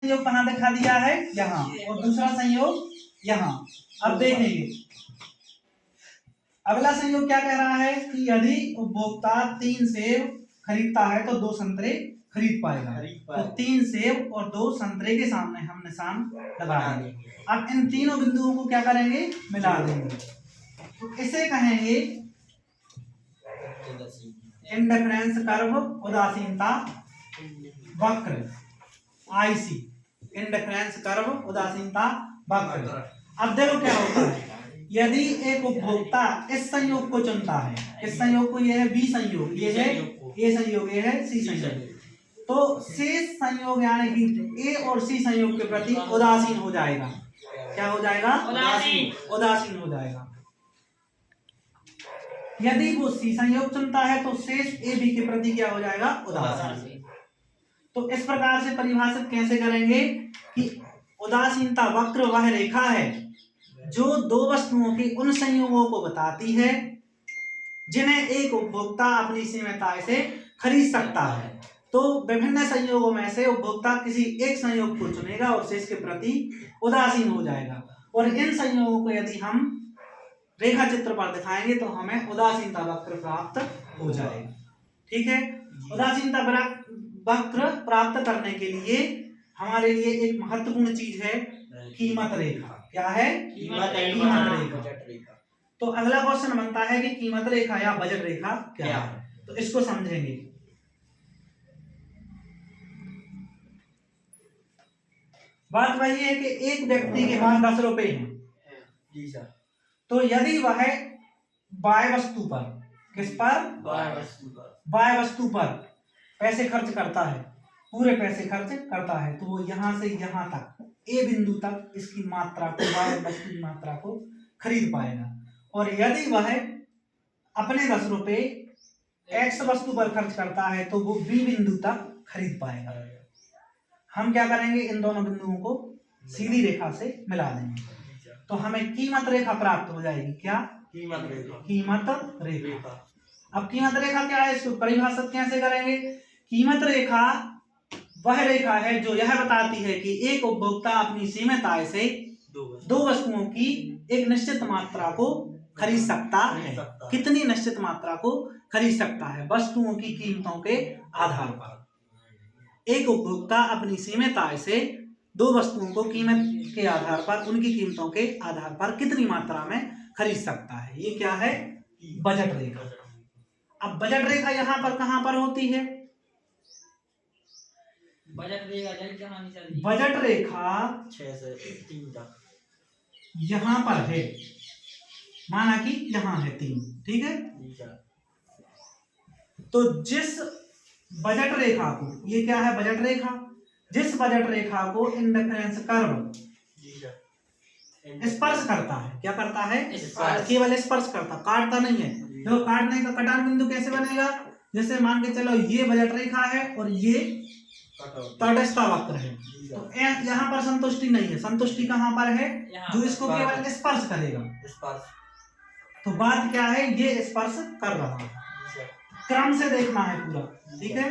संयोग कहाँ दिखा दिया है, यहाँ, और दूसरा संयोग यहाँ। अब देखेंगे अगला संयोग क्या कह रहा है कि यदि उपभोक्ता 3 सेब खरीदता है तो 2 संतरे खरीद पाएगा। तो 3 सेब और 2 संतरे के सामने हम निशान लगा देंगे। अब इन तीनों बिंदुओं को क्या करेंगे, मिला देंगे। तो इसे कहेंगे इंडिफरेंस कर्व, उदासीनता वक्र, आईसी, इंडिफरेंस कर्व, उदासीनता वक्र। अब देखो क्या होता है, यदि एक उपभोक्ता इस संयोग को चुनता है, इस संयोग को, ये है बी संयोग, ये है ए संयोग, ये है सी संयोग, तो शेष संयोग यानी कि ए और सी संयोग के प्रति उदासीन हो जाएगा। क्या हो जाएगा, उदासीन हो जाएगा। यदि वो सी संयोग चुनता है तो शेष ए बी के प्रति क्या हो जाएगा, उदासीन। तो इस प्रकार से परिभाषित कैसे करेंगे कि उदासीनता वक्र वह रेखा है जो दो वस्तुओं के उन संयोगों को बताती है जिन्हें एक उपभोक्ता अपनी सीमित से खरीद सकता है। तो विभिन्न संयोगों में से उपभोक्ता किसी एक संयोग को चुनेगा और शेष के प्रति उदासीन हो जाएगा, और इन संयोगों को यदि हम रेखा चित्र पर दिखाएंगे तो हमें उदासीनता वक्र प्राप्त हो जाएगा। ठीक है, उदासीनता वक्र प्राप्त करने के लिए हमारे लिए एक महत्वपूर्ण चीज है कीमत रेखा। क्या है, कीमत रेखा। तो अगला क्वेश्चन बनता है कि कीमत रेखा या बजट रेखा क्या है, तो इसको समझेंगे। बात वही है कि एक व्यक्ति के पास 10 रुपए हैं जी सर, तो यदि वह बाय वस्तु पर, किस पर, बाय वस्तु पर पैसे खर्च करता है, पूरे पैसे खर्च करता है, तो वो यहाँ से यहाँ तक ए बिंदु तक इसकी मात्रा को, बाय वस्तु की मात्रा को खरीद पाएगा। और यदि वह अपने 10 रुपए एक्स वस्तु पर खर्च करता है तो वो बी बिंदु तक खरीद पाएगा। हम क्या करेंगे, इन दोनों बिंदुओं को सीधी रेखा से मिला देंगे तो हमें कीमत रेखा प्राप्त हो जाएगी। क्या, कीमत रेखा। अब कीमत रेखा क्या है, इसको परिभाषित कैसे करेंगे। कीमत रेखा वह रेखा है जो यह बताती है कि एक उपभोक्ता अपनी सीमित आय से दो वस्तुओं की एक निश्चित मात्रा को खरीद सकता है। कितनी निश्चित मात्रा को खरीद सकता है, वस्तुओं की कीमतों के आधार पर। एक उपभोक्ता अपनी सीमित आय से दो वस्तुओं को कीमत के आधार पर, उनकी कीमतों के आधार पर कितनी मात्रा में खरीद सकता है, ये क्या है, बजट रेखा। अब बजट रेखा यहाँ पर कहां पर होती है, बजट रेखा 6 से 3 तक यहाँ पर है, माना कि यहाँ है 3, ठीक है। तो जिस बजट रेखा को, ये क्या है, बजट रेखा, जिस बजट रेखा को इंडिफरेंस कर्व स्पर्श करता है, क्या करता है, केवल स्पर्श करता, काटता नहीं है। देखो काटने का कटान बिंदु कैसे बनेगा, जैसे मान के चलो ये बजट रेखा है और ये तटस्थ वक्र है, तो यहाँ पर संतुष्टि नहीं है, संतुष्टि कहाँ पर है, जो इसको केवल स्पर्श करेगा। तो बात क्या है, ये स्पर्श कर रहा है, क्रम से देखना है पूरा, ठीक है।